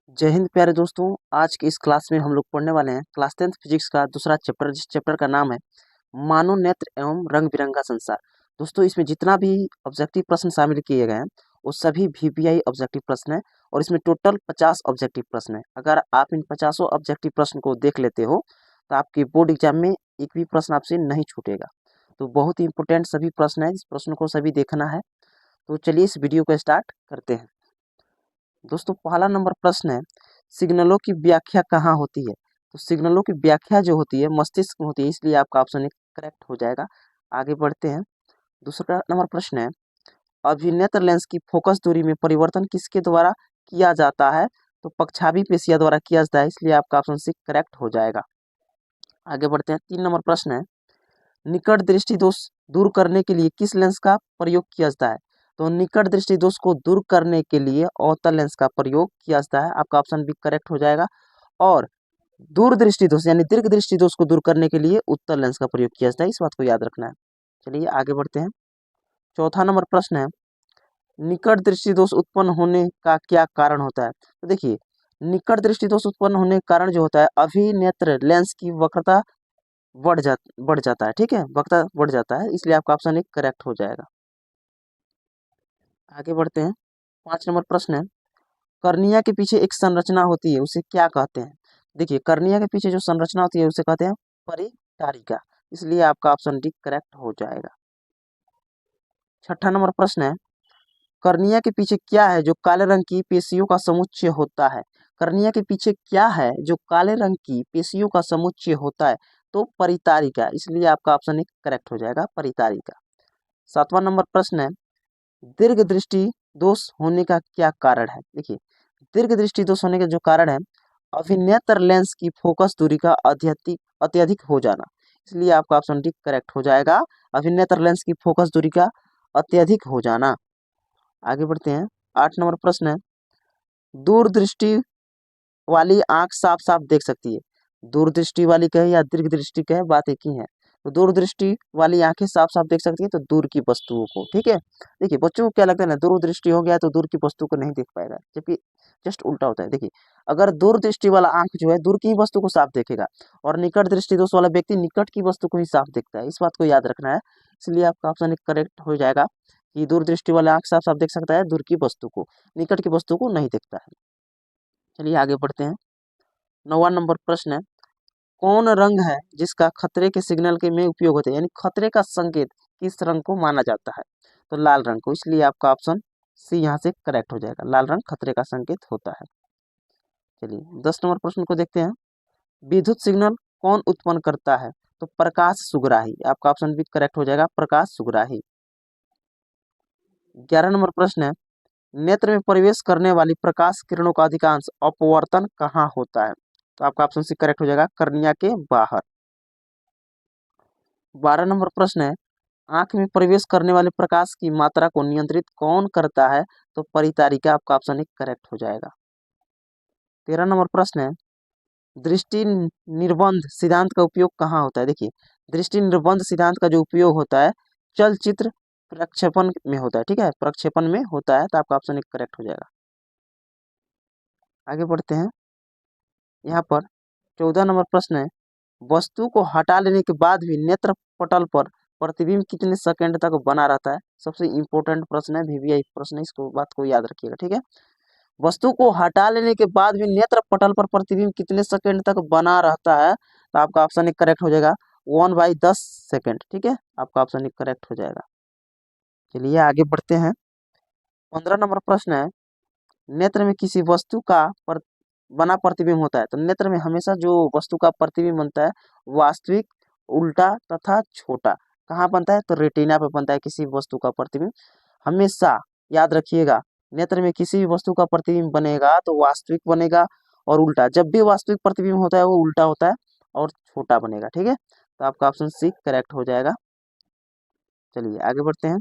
जय हिंद प्यारे दोस्तों। आज की इस क्लास में हम लोग पढ़ने वाले हैं क्लास 10th फिजिक्स का दूसरा चैप्टर, जिस चैप्टर का नाम है मानव नेत्र एवं रंग बिरंगा संसार। दोस्तों, इसमें जितना भी ऑब्जेक्टिव प्रश्न शामिल किए गए हैं वो सभी वीपीआई ऑब्जेक्टिव प्रश्न है और इसमें टोटल 50 ऑब्जेक्टिव प्रश्न है। अगर आप इन 50 ऑब्जेक्टिव प्रश्न को देख लेते हो तो आपके बोर्ड एग्जाम में एक भी प्रश्न आपसे नहीं छूटेगा। तो बहुत ही इंपॉर्टेंट सभी प्रश्न है, इस प्रश्न को सभी देखना है। तो चलिए इस वीडियो को स्टार्ट करते हैं। दोस्तों, पहला नंबर प्रश्न है, सिग्नलों की व्याख्या कहाँ होती है? तो सिग्नलों की व्याख्या जो होती है मस्तिष्क में होती है, इसलिए आपका ऑप्शन एक करेक्ट हो जाएगा। आगे बढ़ते हैं। दूसरा नंबर प्रश्न है, अभिनेत्र लेंस की फोकस दूरी में परिवर्तन किसके द्वारा किया जाता है? तो पक्षाभि पेशियां द्वारा किया जाता है, इसलिए आपका ऑप्शन सी करेक्ट हो जाएगा। आगे बढ़ते हैं। 3 नंबर प्रश्न है, निकट दृष्टि दोष दूर करने के लिए किस लेंस का प्रयोग किया जाता है? तो निकट दृष्टि दोष को दूर करने के लिए अवतल लेंस का प्रयोग किया जाता है, आपका ऑप्शन भी करेक्ट हो जाएगा। और दूर दृष्टि दोष यानी दीर्घ दृष्टि दोष को दूर करने के लिए उत्तल लेंस का प्रयोग किया जाता है, इस बात को याद रखना है। चलिए आगे बढ़ते हैं। चौथा नंबर प्रश्न है, निकट दृष्टि दोष उत्पन्न होने का क्या कारण होता है? तो देखिए, निकट दृष्टि दोष उत्पन्न होने का कारण जो होता है, अभिनेत्र लेंस की वक्रता बढ़ जाता है। ठीक है, वक्ता बढ़ जाता है, इसलिए आपका ऑप्शन एक करेक्ट हो जाएगा। आगे बढ़ते हैं। 5 नंबर प्रश्न है, कर्निया के पीछे एक संरचना होती है, उसे क्या कहते हैं? देखिए, कर्निया के पीछे जो संरचना होती है उसे कहते हैं परिचारिका, इसलिए आपका ऑप्शन डी करेक्ट हो जाएगा। 6 नंबर प्रश्न है, कर्निया के पीछे क्या है जो काले रंग की पेशियों का समुच्चय होता है? कर्निया के पीछे क्या है जो काले रंग की पेशियों का समुच्चय होता है? तो परितारिका, इसलिए आपका ऑप्शन एक करेक्ट हो जाएगा, परितारिका। 7वां नंबर प्रश्न है, दीर्घ दृष्टि दोष होने का क्या कारण है? देखिए, दीर्घ दृष्टि दोष होने का जो कारण है, अभिनेत्र लेंस की फोकस दूरी का अत्यधिक हो जाना, इसलिए आपका ऑप्शन डी करेक्ट हो जाएगा, अभिनेत्र लेंस की फोकस दूरी का अत्यधिक हो जाना। आगे बढ़ते हैं। 8 नंबर प्रश्न है, दूरदृष्टि वाली आंख साफ साफ देख सकती है। दूरदृष्टि वाली कहे या दीर्घ दृष्टि कहे, बात एक ही है। तो दूरदृष्टि वाली आंखें साफ साफ देख सकती है तो दूर की वस्तुओं को। ठीक है, देखिए बच्चों को क्या लगता है ना, दूरदृष्टि हो गया तो दूर की वस्तु को नहीं देख पाएगा, जबकि जस्ट उल्टा होता है। देखिए, अगर दूरदृष्टि वाला आंख जो है दूर की वस्तु को साफ देखेगा और निकट दृष्टि दोष वाला व्यक्ति निकट की वस्तु को ही साफ देखता है, इस बात को याद रखना है। इसलिए आपका ऑप्शन एक करेक्ट हो जाएगा कि दूरदृष्टि वाला आंख साफ साफ देख सकता है दूर की वस्तु को, निकट की वस्तु को नहीं देखता है। चलिए आगे बढ़ते हैं। 9वां नंबर प्रश्न है, कौन रंग है जिसका खतरे के सिग्नल के में उपयोग होता है? यानी खतरे का संकेत किस रंग को माना जाता है? तो लाल रंग को, इसलिए आपका ऑप्शन सी यहाँ से करेक्ट हो जाएगा, लाल रंग खतरे का संकेत होता है। चलिए 10 नंबर प्रश्न को देखते हैं, विद्युत सिग्नल कौन उत्पन्न करता है? तो प्रकाश सुग्राही, आपका ऑप्शन भी करेक्ट हो जाएगा, प्रकाश सुग्राही। 11 नंबर प्रश्न है, नेत्र में प्रवेश करने वाली प्रकाश किरणों का अधिकांश अपवर्तन कहाँ होता है? तो आपका ऑप्शन सी करेक्ट हो जाएगा, कर्निया के बाहर। 12 नंबर प्रश्न है, आंख में प्रवेश करने वाले प्रकाश की मात्रा को नियंत्रित कौन करता है? तो परितारिका, आपका ऑप्शन एक करेक्ट हो जाएगा। 13 नंबर प्रश्न है, दृष्टि निर्बंध सिद्धांत का उपयोग कहाँ होता है? देखिए, दृष्टि निर्बंध सिद्धांत का जो उपयोग होता है चलचित्र प्रक्षेपण में होता है। ठीक है, प्रक्षेपण में होता है, तो आपका ऑप्शन एक करेक्ट हो जाएगा। आगे बढ़ते हैं। यहाँ पर 14 नंबर प्रश्न है, वस्तु को हटा लेने के बाद भी नेत्र पटल पर प्रतिबिंब कितने सेकंड तक बना रहता है? सबसे इंपॉर्टेंट प्रश्न है, वीवीआई प्रश्न है, इसको बात को याद रखिएगा। ठीक है, वस्तु को हटा लेने के बाद भी नेत्र पटल पर प्रतिबिंब कितने सेकंड तक बना रहता है? तो आपका ऑप्शन एक करेक्ट हो जाएगा, 1/10 सेकंड। ठीक है, आपका ऑप्शन एक करेक्ट हो जाएगा। चलिए आगे बढ़ते हैं। 15 नंबर प्रश्न है, नेत्र में किसी वस्तु का बना प्रतिबिंब होता है। तो नेत्र में हमेशा जो वस्तु का प्रतिबिंब बनता है वास्तविक, उल्टा तथा छोटा कहाँ बनता है? तो रेटिना पे बनता है किसी वस्तु का प्रतिबिंब। हमेशा याद रखिएगा, नेत्र में किसी भी वस्तु का प्रतिबिंब बनेगा तो वास्तविक बनेगा और उल्टा। जब भी वास्तविक प्रतिबिंब होता है वो उल्टा होता है और छोटा बनेगा। ठीक है, तो आपका ऑप्शन सी करेक्ट हो जाएगा। चलिए आगे बढ़ते हैं।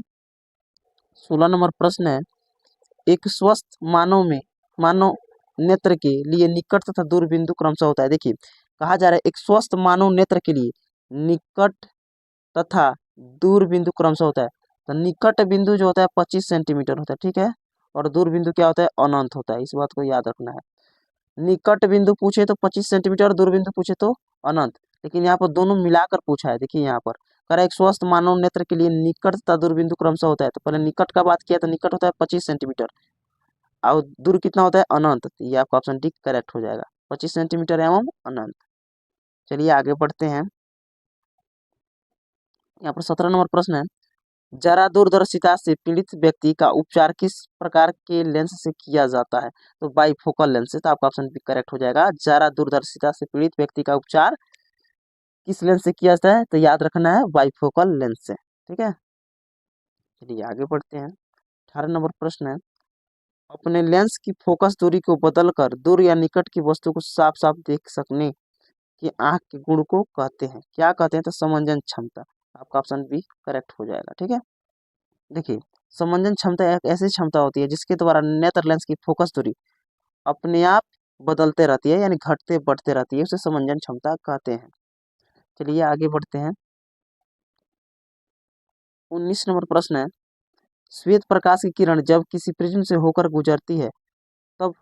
16 नंबर प्रश्न है, एक स्वस्थ मानव नेत्र के लिए निकट तथा दूर बिंदु क्रमशः होता है। देखिए, कहा जा रहा है एक स्वस्थ मानव नेत्र के लिए निकट तथा दूर बिंदु क्रमशः होता है। तो निकट बिंदु जो होता है 25 सेंटीमीटर होता है। ठीक है, और दूर बिंदु क्या होता है? अनंत होता है, इस बात को याद रखना है। निकट बिंदु पूछे तो 25 सेंटीमीटर और दूर बिंदु पूछे तो अनंत। लेकिन यहाँ पर दोनों मिलाकर पूछा है। देखिए यहाँ पर कह रहा है एक स्वस्थ मानव नेत्र के लिए निकट तथा दूर बिंदु क्रमशः होता है। तो पहले निकट का बात किया तो निकट होता है 25 सेंटीमीटर और दूर कितना होता है अनंत। तो ये आपका ऑप्शन डी करेक्ट हो जाएगा, 25 सेंटीमीटर एवं अनंत। चलिए आगे बढ़ते हैं। यहाँ पर 17 नंबर प्रश्न है, जरा दूरदर्शिता से पीड़ित व्यक्ति का उपचार किस प्रकार के लेंस से किया जाता है? तो बाइफोकल लेंस से। तो आपका ऑप्शन बी करेक्ट हो जाएगा, जरा दूरदर्शिता से पीड़ित व्यक्ति का उपचार किस लेंस से किया जाता है? तो याद रखना है बाइफोकल लेंस से। ठीक है, चलिए आगे बढ़ते हैं। 18 नंबर प्रश्न है, अपने लेंस की फोकस दूरी को बदलकर दूर या निकट की वस्तु को साफ साफ देख सकने की आंख के गुण को कहते हैं, क्या कहते हैं? तो समंजन क्षमता। आपका ऑप्शन बी करेक्ट हो जाएगा। ठीक है, देखिए समंजन क्षमता एक ऐसी क्षमता होती है जिसके द्वारा नेत्र लेंस की फोकस दूरी अपने आप बदलते रहती है, यानी घटते बढ़ते रहती है, उसे समंजन क्षमता कहते हैं। चलिए आगे बढ़ते हैं। 19 नंबर प्रश्न है, श्वेत प्रकाश की किरण जब किसी प्रिज्म से होकर गुजरती है तब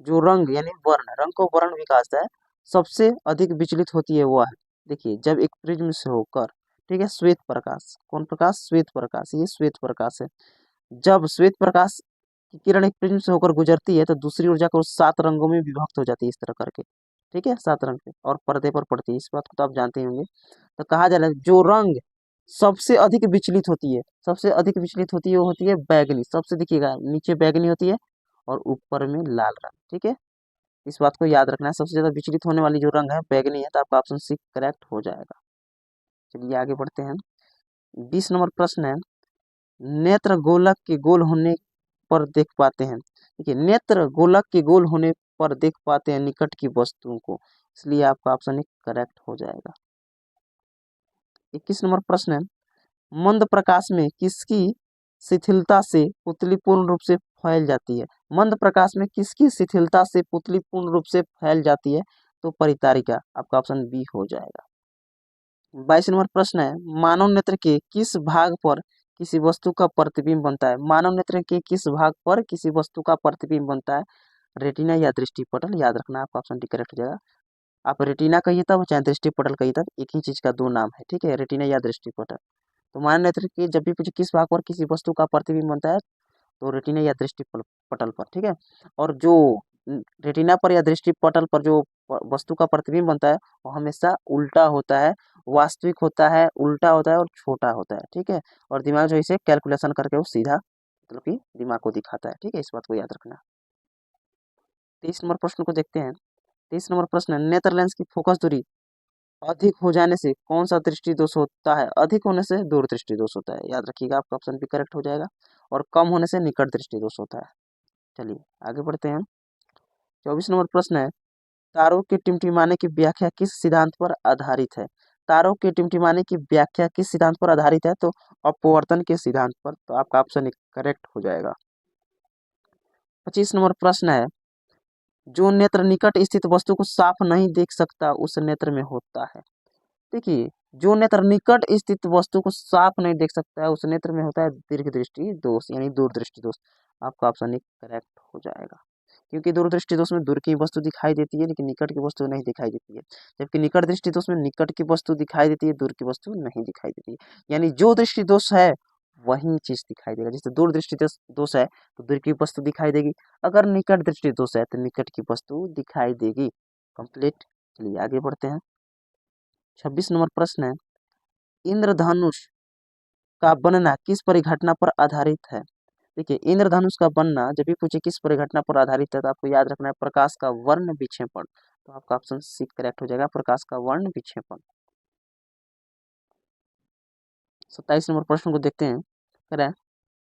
जो रंग यानी रंग को वर्ण भी कहा है, सबसे अधिक विचलित होती है वह है। देखिए जब एक प्रिज्म से होकर, ठीक है, श्वेत प्रकाश, कौन प्रकाश? श्वेत प्रकाश, ये श्वेत प्रकाश है। जब श्वेत प्रकाश की किरण एक प्रिज्म से होकर गुजरती है तो दूसरी ऊर्जा को 7 रंगों में विभक्त हो जाती है, इस तरह करके। ठीक है, 7 रंग पे और पर्दे पर पड़ती है, इस बात को तो आप जानते ही होंगे। तो कहा जा रहा है जो रंग सबसे अधिक विचलित होती है, सबसे अधिक विचलित होती है वो होती है बैगनी। सबसे देखिएगा नीचे बैगनी होती है और ऊपर में लाल रंग। ठीक है, इस बात को याद रखना है, सबसे ज्यादा विचलित होने वाली जो रंग है बैगनी है। तो आपका ऑप्शन सी करेक्ट हो जाएगा। चलिए आगे बढ़ते हैं। 20 नंबर प्रश्न है, नेत्र गोलक के गोल होने पर देख पाते हैं। देखिए नेत्र गोलक के गोल होने पर देख पाते हैं निकट की वस्तुओं को, इसलिए आपका ऑप्शन एक करेक्ट हो जाएगा। 21 नंबर प्रश्न है, मंद प्रकाश में किसकी शिथिलता से पुतली पूर्ण रूप से फैल जाती है? मंद प्रकाश में किसकी शिथिलता से पुतली पूर्ण रूप से फैल जाती है? तो परितारिका। आपका ऑप्शन बी हो जाएगा। 22 नंबर प्रश्न है, मानव नेत्र के किस भाग पर किसी वस्तु का प्रतिबिंब बनता है? मानव नेत्र के किस भाग पर किसी वस्तु का प्रतिबिंब बनता है? रेटिना या दृष्टिपटल। याद रखना, आपका ऑप्शन डी करेक्ट हो जाएगा। आप रेटिना कहिए तब चाहे दृष्टिपटल कहिए तब, एक ही चीज का दो नाम है। ठीक है, रेटिना या दृष्टिपटल। तो मानव नेत्र के जब भी पूछे किस भाग पर किसी वस्तु का प्रतिबिंब बनता है तो रेटिना या दृष्टि पटल पर। ठीक है, और जो रेटिना पर या दृष्टि पटल पर जो वस्तु का प्रतिबिंब बनता है वो हमेशा उल्टा होता है, वास्तविक होता है, उल्टा होता है और छोटा होता है। ठीक है, और दिमाग जो इसे कैलकुलेशन करके वो सीधा मतलब कि दिमाग को दिखाता है। ठीक है, इस बात को याद रखना। 23 नंबर प्रश्न को देखते हैं। 23 नंबर प्रश्न है, नेत्र लेंस की फोकस दूरी अधिक हो जाने से कौन सा दृष्टि दोष होता है? अधिक होने से दूर दृष्टि दोष होता है, याद रखिएगा, आपका ऑप्शन भी करेक्ट हो जाएगा। और कम होने से निकट दृष्टि दोष होता है। चलिए आगे बढ़ते हैं। 24 नंबर प्रश्न है, तारों के टिमटिमाने की व्याख्या किस सिद्धांत पर आधारित है? तारों के टिमटिमाने की व्याख्या किस सिद्धांत पर आधारित है? तो अपवर्तन के सिद्धांत पर। तो आपका ऑप्शन करेक्ट हो जाएगा। 25 नंबर प्रश्न है, जो नेत्र निकट स्थित वस्तु को साफ नहीं देख सकता उस नेत्र में होता है। देखिए जो नेत्र निकट स्थित वस्तु को साफ नहीं देख सकता है उस नेत्र में होता है दीर्घ दृष्टि दोष यानी दूरदृष्टि दोष। आपका ऑप्शन एक करेक्ट हो जाएगा, क्योंकि दूरदृष्टि दोष में दूर की वस्तु दिखाई देती है लेकिन निकट की वस्तु नहीं दिखाई देती है, जबकि निकट दृष्टि दोष में निकट की वस्तु दिखाई देती है, दूर की वस्तु नहीं दिखाई देती है। यानी जो दृष्टि दोष है वही चीज दिखाई देगा। जैसे दूर दृष्टि दोष है तो दूर की वस्तु दिखाई देगी, अगर निकट दृष्टि दोष है तो निकट की वस्तु दिखाई देगी। कंप्लीट। चलिए आगे बढ़ते हैं। 26 नंबर प्रश्न है, इंद्रधनुष का बनना किस परिघटना पर आधारित है? देखिए इंद्रधनुष का बनना जब भी पूछे किस परिघटना पर आधारित है तो आपको याद रखना है प्रकाश का वर्ण विक्षेपण। तो आपका ऑप्शन सी करेक्ट हो जाएगा, प्रकाश का वर्ण विक्षेपण। 27 नंबर प्रश्न को देखते हैं। कह रहा है,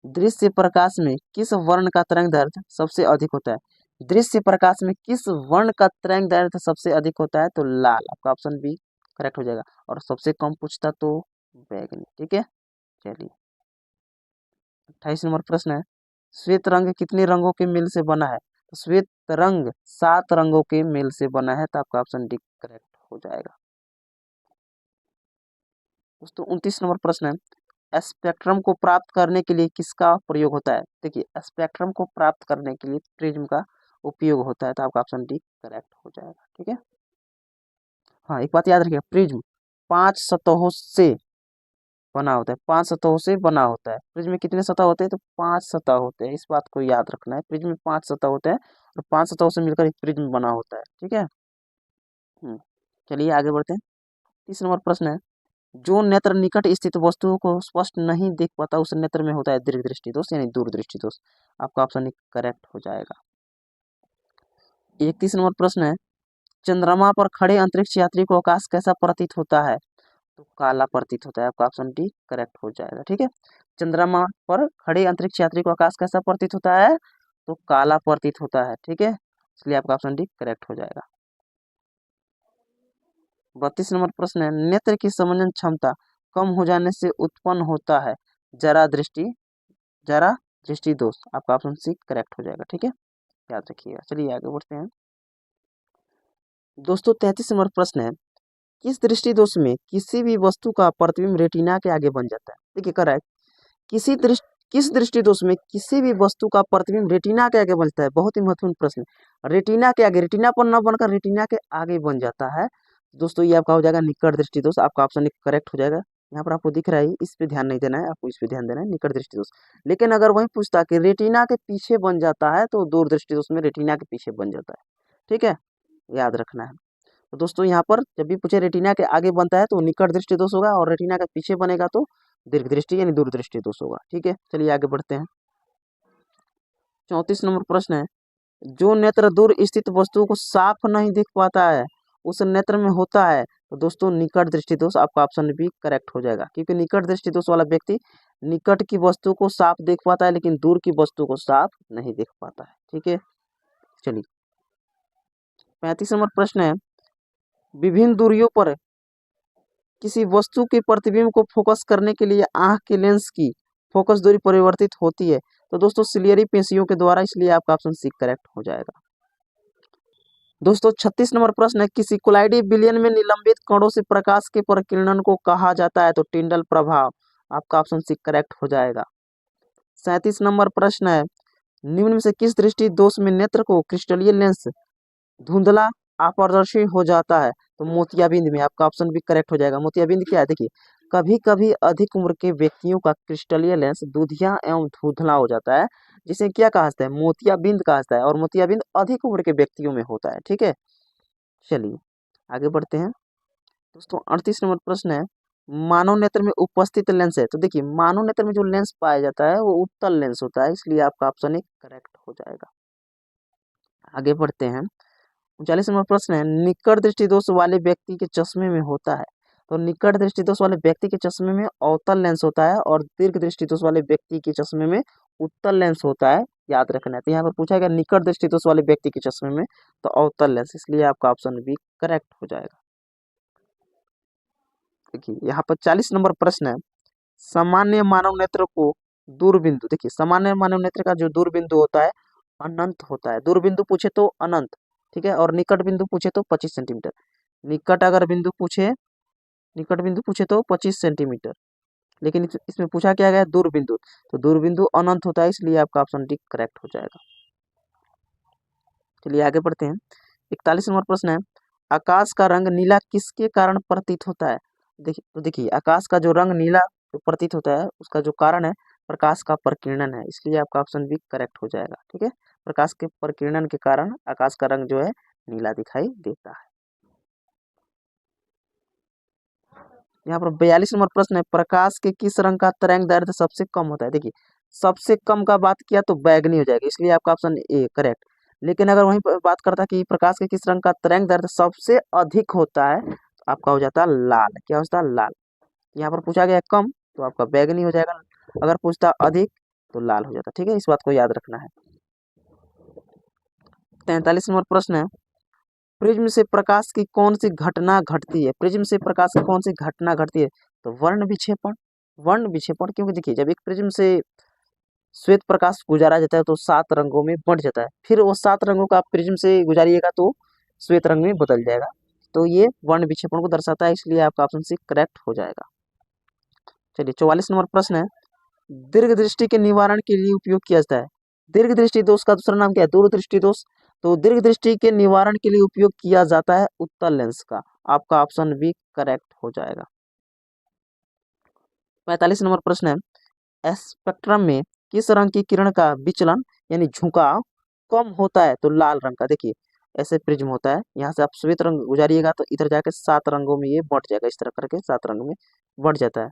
दृश्य प्रकाश में किस वर्ण का तरंग दैर्घ्य सबसे अधिक होता है? दृश्य प्रकाश में किस वर्ण का तरंग दैर्घ्य सबसे अधिक होता है? तो लाल। आपका ऑप्शन बी करेक्ट हो जाएगा। और सबसे कम पूछता तो बैगनी। ठीक है, चलिए 28 नंबर प्रश्न है, श्वेत रंग कितने रंगों के मेल से बना है? तो श्वेत रंग 7 रंगों के मेल से बना है। तो आपका ऑप्शन डी करेक्ट हो जाएगा। दोस्तों 29 नंबर प्रश्न है, स्पेक्ट्रम को प्राप्त करने के लिए किसका प्रयोग होता है? देखिए स्पेक्ट्रम को प्राप्त करने के लिए प्रिज्म का उपयोग होता है, तो आपका ऑप्शन डी करेक्ट हो जाएगा। ठीक है, हाँ एक बात याद रखिएगा, प्रिज्म 5 सतहों से बना होता है, 5 सतहों से बना होता है। प्रिज्म में कितने सतह होते हैं, तो 5 सतह होते हैं, इस बात को याद रखना है। प्रिज्म में 5 सतह होते हैं और 5 सतहों से मिलकर एक प्रिज्म बना होता है। ठीक है, चलिए आगे बढ़ते हैं। 30 नंबर प्रश्न है, जो नेत्र निकट स्थित वस्तुओं को स्पष्ट नहीं देख पाता उस नेत्र में होता है दीर्घ दृष्टि दोष यानी दूरदृष्टि दोष। आपका ऑप्शन करेक्ट हो जाएगा। 31 नंबर प्रश्न है, चंद्रमा पर खड़े अंतरिक्ष यात्री को आकाश कैसा प्रतीत होता है, तो काला प्रतीत होता है। आपका ऑप्शन डी करेक्ट हो जाएगा। ठीक है, चंद्रमा पर खड़े अंतरिक्ष यात्री को आकाश कैसा प्रतीत होता है, तो काला प्रतीत होता है। ठीक है, इसलिए आपका ऑप्शन डी करेक्ट हो जाएगा। 32 नंबर प्रश्न है, नेत्र की समंजन क्षमता कम हो जाने से उत्पन्न होता है जरा दृष्टि दोष। आपका ऑप्शन सी करेक्ट हो जाएगा। ठीक है, याद रखिएगा। चलिए आगे बढ़ते हैं दोस्तों। 33 नंबर प्रश्न है, किस दृष्टि दोष में किसी भी वस्तु का प्रतिबिंब रेटिना के आगे बन जाता है। देखिए करेक्ट, किस दृष्टि दोष में किसी भी वस्तु का प्रतिबिंब रेटिना के आगे बनता है। बहुत ही महत्वपूर्ण प्रश्न है। रेटिना के आगे, रेटिना पर न बनकर रेटिना के आगे बन जाता है। दोस्तों ये आपका हो जाएगा निकट दृष्टि दोष। आपका ऑप्शन करेक्ट हो जाएगा। यहाँ पर आपको दिख रहा है, इस पे ध्यान नहीं देना है, आपको इस पे ध्यान देना है, निकट दृष्टि दोष। लेकिन अगर वही पूछता कि रेटिना के पीछे बन जाता है, तो दूर दृष्टि दोष में रेटिना के पीछे बन जाता है। ठीक है, याद रखना है। तो दोस्तों यहाँ पर जब भी पूछे रेटिना के आगे बनता है तो निकट दृष्टि दोष होगा, और रेटिना के पीछे बनेगा तो दीर्घ दृष्टि यानी दूरदृष्टि दोष होगा। ठीक है, चलिए आगे बढ़ते हैं। 34 नंबर प्रश्न है, जो नेत्र दूर स्थित वस्तुओं को साफ नहीं देख पाता है उस नेत्र में होता है, तो दोस्तों निकट दृष्टि दोष। आपका ऑप्शन भी करेक्ट हो जाएगा, क्योंकि निकट दृष्टि दोष वाला व्यक्ति निकट की वस्तु को साफ देख पाता है लेकिन दूर की वस्तु को साफ नहीं देख पाता है। ठीक है, चलिए 35 नंबर प्रश्न है, विभिन्न दूरियों पर किसी वस्तु के प्रतिबिंब को फोकस करने के लिए आंख के लेंस की फोकस दूरी परिवर्तित होती है, तो दोस्तों सिलियरी पेशियों के द्वारा, इसलिए आपका ऑप्शन सी करेक्ट हो जाएगा। दोस्तों 36 नंबर प्रश्न है, किसी कोलाइडी विलयन में निलंबित कणों से प्रकाश के प्रकीर्णन को कहा जाता है, तो टिंडल प्रभाव। आपका ऑप्शन सी करेक्ट हो जाएगा। 37 नंबर प्रश्न है, निम्न में से किस दृष्टि दोष में नेत्र को क्रिस्टलीय लेंस धुंधला अपारदर्शी हो जाता है, तो मोतियाबिंद में। आपका ऑप्शन भी करेक्ट हो जाएगा। मोतियाबिंद क्या है, देखिए कभी कभी अधिक उम्र के व्यक्तियों का क्रिस्टलीय लेंस दूधिया एवं धुंधला हो जाता है, जिसे क्या कहा जाता है, मोतियाबिंद कहा जाता है, और मोतियाबिंद अधिक उम्र के व्यक्तियों में होता है। ठीक है, चलिए आगे बढ़ते हैं दोस्तों। 38 नंबर प्रश्न है, मानव नेत्र में उपस्थित लेंस है, तो देखिए मानव नेत्र में जो लेंस पाया जाता है वो उत्तल लेंस होता है, इसलिए आपका ऑप्शन एक करेक्ट हो जाएगा। आगे बढ़ते हैं। 39 नंबर प्रश्न है, निकट दृष्टि दोष वाले व्यक्ति के चश्मे में होता है, तो निकट दृष्टि दोष वाले व्यक्ति के चश्मे में अवतल लेंस होता है और दीर्घ दृष्टि दोष वाले व्यक्ति के चश्मे में उत्तल लेंस होता है। याद रखना है। तो यहाँ पर पूछा गया निकट दृष्टि दोष वाले व्यक्ति के चश्मे में तो अवतल लेंस, इसलिए आपका ऑप्शन भी करेक्ट हो जाएगा। देखिए यहाँ पर 40 नंबर प्रश्न है, सामान्य मानव नेत्र को दूरबिंदु, देखिए सामान्य मानव नेत्र का जो दूरबिंदु होता है अनंत होता है। दूरबिंदु पूछे तो अनंत, ठीक है, और निकट बिंदु पूछे तो 25 सेंटीमीटर। निकट अगर बिंदु पूछे, निकट बिंदु पूछे तो 25 सेंटीमीटर, लेकिन इसमें पूछा क्या गया दूरबिंदु, तो दूरबिंदु अनंत होता है, इसलिए आपका ऑप्शन डी करेक्ट हो जाएगा। चलिए आगे बढ़ते हैं। 41 नंबर प्रश्न है, आकाश का रंग नीला किसके कारण प्रतीत होता है। देखिए तो देखिए आकाश का जो रंग नीला जो प्रतीत होता है उसका जो कारण है प्रकाश का प्रकीर्णन है, इसलिए आपका ऑप्शन भी करेक्ट हो जाएगा। ठीक है, प्रकाश के प्रकीर्णन के कारण आकाश का रंग जो है नीला दिखाई देता है। यहाँ पर 42 नंबर प्रश्न है, प्रकाश के किस रंग का तरंग दैर्ध्य सबसे कम होता है। देखिए सबसे कम का बात किया तो बैगनी हो जाएगा, इसलिए आपका ऑप्शन ए करेक्ट। लेकिन अगर वहीं पर बात करता कि प्रकाश के किस रंग का तरंग दैर्ध्य सबसे अधिक होता है, तो आपका हो जाता है लाल। क्या होता है, लाल। यहाँ पर पूछा गया कम तो आपका बैगनी हो जाएगा, अगर पूछता अधिक तो लाल हो जाता। ठीक है, इस बात को याद रखना है। 43 नंबर प्रश्न है, प्रिज्म से प्रकाश की कौन सी घटना घटती है। प्रिज्म से प्रकाश की कौन सी घटना घटती है, तो वर्ण विक्षेपण। वर्ण विक्षेपण, क्योंकि देखिए जब एक प्रिज्म से श्वेत प्रकाश गुजारा जाता है तो 7 रंगों में बंट जाता है, फिर वो 7 रंगों का आप प्रिज्म से गुजारिएगा तो श्वेत रंग में बदल जाएगा, तो ये वर्ण विक्षेपण को दर्शाता है, इसलिए आपका ऑप्शन सी करेक्ट हो जाएगा। चलिए 44 नंबर प्रश्न है, दीर्घ दृष्टि के निवारण के लिए उपयोग किया जाता है। दीर्घ दृष्टि दोष का दूसरा नाम क्या है, दूरदृष्टि दोष। तो दीर्घ दृष्टि के निवारण के लिए उपयोग किया जाता है उत्तल लेंस का। आपका ऑप्शन बी करेक्ट हो जाएगा। 45 नंबर प्रश्न है, स्पेक्ट्रम में किस रंग की किरण का विचलन यानी झुकाव कम होता है? तो लाल रंग का। देखिए ऐसे प्रिज्म होता है, यहाँ से आप श्वेत रंग गुजारिएगा तो इधर जाके 7 रंगों में ये बंट जाएगा, इस तरह करके 7 रंगों में बंट जाता है।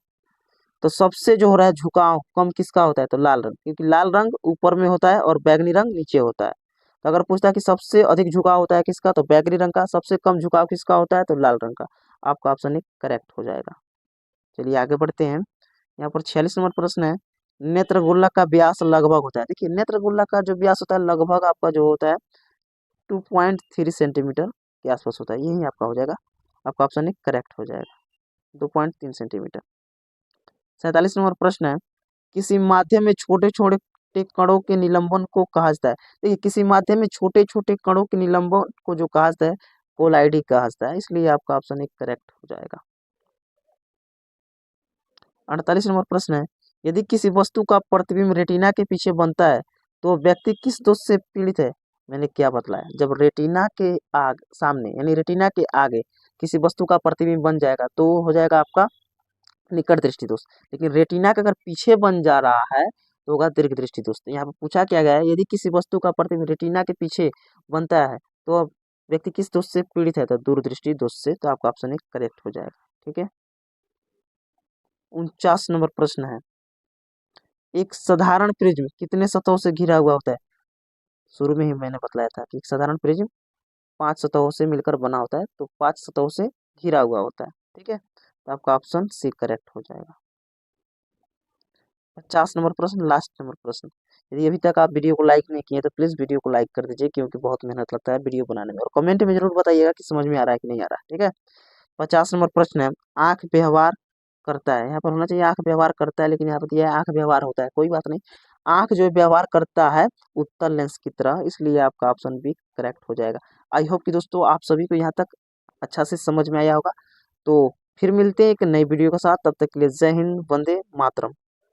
तो सबसे जो हो रहा है झुकाव कम किसका होता है? तो लाल रंग, क्योंकि लाल रंग ऊपर में होता है और बैगनी रंग नीचे होता है। तो अगर पूछता है कि सबसे अधिक झुकाव होता है किसका, तो बैगनी रंग का। सबसे कम झुकाव किसका होता है? तो लाल रंग का। आपका ऑप्शन एक करेक्ट हो जाएगा। चलिए आगे बढ़ते हैं। यहाँ पर 46 नंबर प्रश्न है, नेत्रगोला का व्यास लगभग होता है। देखिए नेत्रगोला का जो व्यास होता है लगभग आपका जो होता है 2.3 सेंटीमीटर के आसपास होता है। यही आपका हो जाएगा। आपका ऑप्शन एक करेक्ट हो जाएगा, 2.3 सेंटीमीटर। 47 नंबर प्रश्न है, किसी माध्यम में छोटे छोटे कणों के निलंबन को कहा जाता है। देखिए किसी माध्यम में छोटे छोटे कणों के निलंबन को जो कहा जाता है कोलाइडी कहा जाता है, इसलिए आपका ऑप्शन एक करेक्ट हो जाएगा। 48 नंबर प्रश्न है, यदि किसी वस्तु का प्रतिबिंब रेटिना के पीछे बनता है तो व्यक्ति किस दोष से पीड़ित है? मैंने क्या बतलाया, जब रेटिना के आग सामने यानी रेटिना के आगे किसी वस्तु का प्रतिबिंब बन जाएगा तो हो जाएगा आपका निकट दृष्टि दोष। लेकिन रेटिना के अगर पीछे बन जा रहा है तो होगा दीर्घ दृष्टि दोष। तो यहाँ पर पूछा क्या गया है, यदि किसी वस्तु का प्रतिबिंब रेटिना के पीछे बनता है तो अब व्यक्ति किस दोष से पीड़ित है? तो दूरदृष्टि दोष से। तो आपका ऑप्शन एक करेक्ट हो जाएगा। ठीक है। 49 नंबर प्रश्न है, एक साधारण प्रिज्म कितने सतहों से घिरा हुआ होता है? शुरू में ही मैंने बतलाया था कि एक साधारण प्रिज्म 5 सतहों से मिलकर बना होता है, तो 5 सतहों से घिरा हुआ होता है। ठीक है, तो आपका ऑप्शन सी करेक्ट हो जाएगा। 50 नंबर प्रश्न, लास्ट नंबर प्रश्न। यदि अभी तक आप वीडियो को लाइक नहीं किए तो प्लीज वीडियो को लाइक कर दीजिए, क्योंकि बहुत मेहनत लगता है वीडियो बनाने में। और कमेंट में जरूर बताइएगा कि समझ में आ रहा है कि नहीं आ रहा है। ठीक है। 50 नंबर प्रश्न है, आंख व्यवहार करता है। यहाँ पर होना चाहिए आंख व्यवहार करता है, लेकिन यहाँ पर दिया है आंख व्यवहार होता है। कोई बात नहीं, आंख जो व्यवहार करता है उत्तल लेंस की तरह, इसलिए आपका ऑप्शन भी करेक्ट हो जाएगा। आई होप कि दोस्तों आप सभी को यहाँ तक अच्छा से समझ में आया होगा। तो फिर मिलते हैं एक नई वीडियो के साथ, तब तक के लिए जय हिंद, वंदे मातरम।